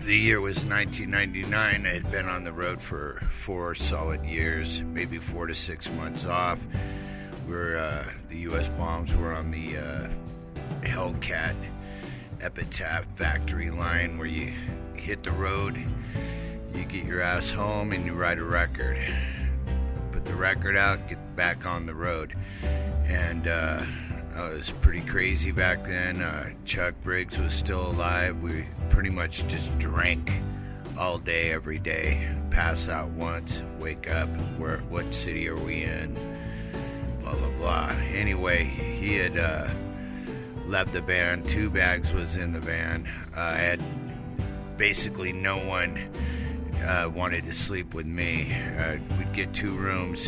The year was 1999. I had been on the road for 4 solid years, maybe 4 to 6 months off. The USBOMBS were on the Hellcat Epitaph factory line where you hit the road, you get your ass home, and you write a record. Put the record out, get back on the road. And I was pretty crazy back then. Chuck Briggs was still alive. We pretty much just drank all day, every day. Pass out once, wake up. What city are we in? Blah, blah, blah. Anyway, he had left the band. 2 bags was in the van. I had basically no one wanted to sleep with me. We'd get 2 rooms.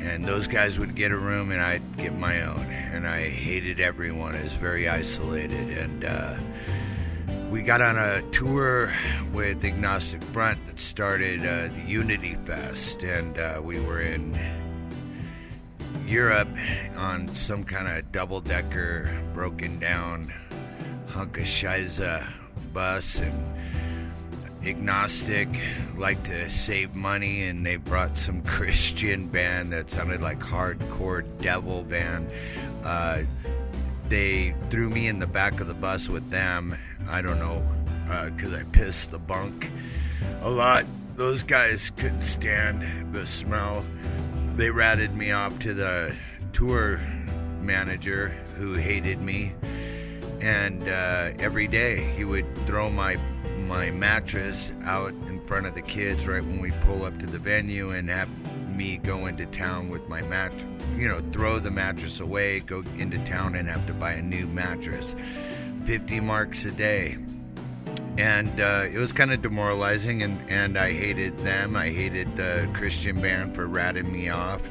And those guys would get a room and I'd get my own. And I hated everyone. I was very isolated. And we got on a tour with Agnostic Front that started the Unity Fest. And we were in Europe on some kind of double-decker, broken down hunk of Shiza bus. And Agnostic liked to save money, and they brought some Christian band that sounded like hardcore devil band. They threw me in the back of the bus with them. I don't know, because I pissed the bunk a lot. Those guys couldn't stand the smell. They ratted me off to the tour manager, who hated me. And every day he would throw my mattress out in front of the kids right when we pull up to the venue, and have me go into town with my mattress, throw the mattress away, go into town and have to buy a new mattress. 50 marks a day. And it was kind of demoralizing, and I hated them. I hated the Christian band for ratting me off.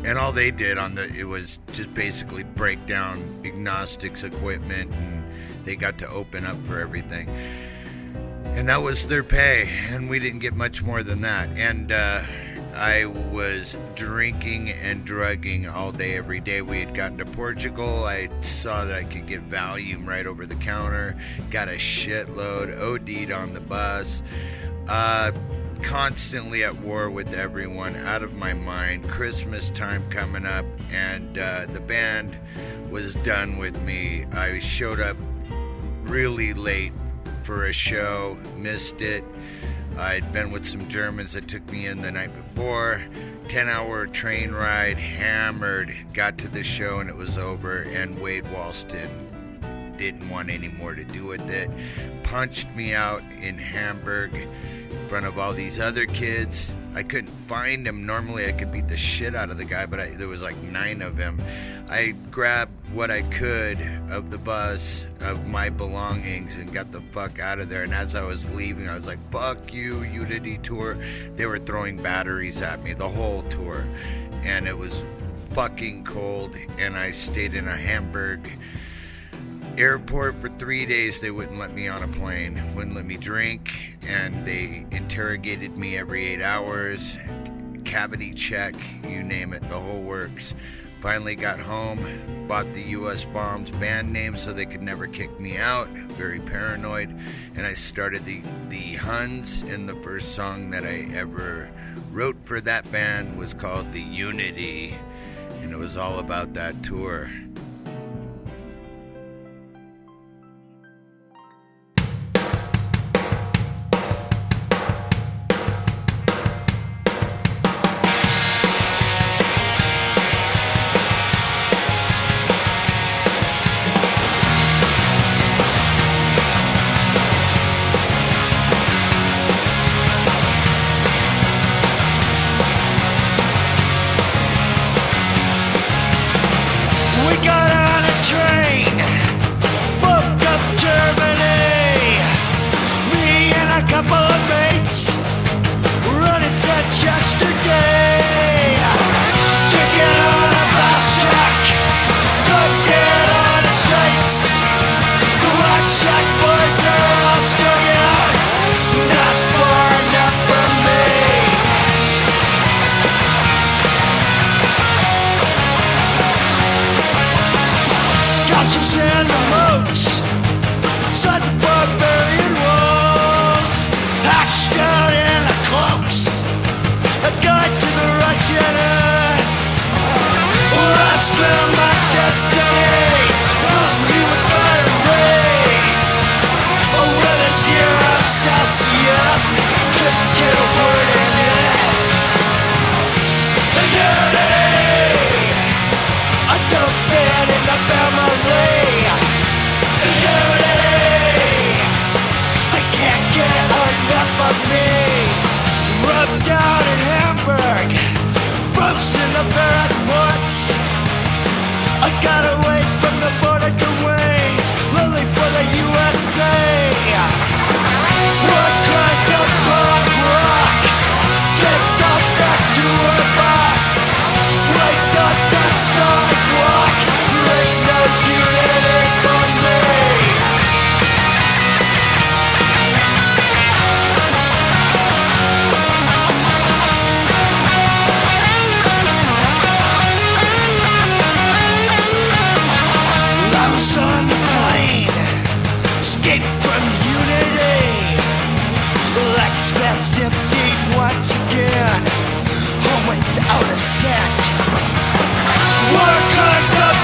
And all they did it was just basically break down Agnostic's equipment, and they got to open up for everything. And that was their pay, and we didn't get much more than that. And I was drinking and drugging all day, every day. We had gotten to Portugal. I saw that I could get Valium right over the counter. Got a shitload, OD'd on the bus. Constantly at war with everyone, out of my mind. Christmas time coming up, and the band was done with me. I showed up really late for a show, missed it. I'd been with some Germans that took me in the night before. 10-hour train ride, hammered, got to the show and it was over, and Wade Walston didn't want any more to do with it. Punched me out in Hamburg in front of all these other kids. I couldn't find him. Normally I could beat the shit out of the guy, but there was like 9 of him. I grabbed what I could of the bus, of my belongings, and got the fuck out of there. And as I was leaving, I was like, fuck you, Unity Tour. They were throwing batteries at me the whole tour. And it was fucking cold, and I stayed in a Hamburg airport for 3 days. They wouldn't let me on a plane, wouldn't let me drink, and they interrogated me every 8 hours, cavity check, you name it, the whole works. Finally got home, bought the USBOMBS band name so they could never kick me out, very paranoid, and I started the Huns, and the first song that I ever wrote for that band was called The Unity, and it was all about that tour. Castles and the moats inside the barbarian wall. found my destiny. Probably with better rays. Oh, well, it's here on Celsius. Couldn't get a word in it. The unity. I don't fit in the family. The unity. They can't get enough of me. Rubbed down in Hamburg, boots in the barrack woods. I got away from the border to Wayne's, lily for the USA. What kinds of punk rock? Kicked off that tour bus, right on the sidewalk. There ain't no unity for me. I was on the plane, escaped from unity. Like space emptied once again, home without a cent. What kinds of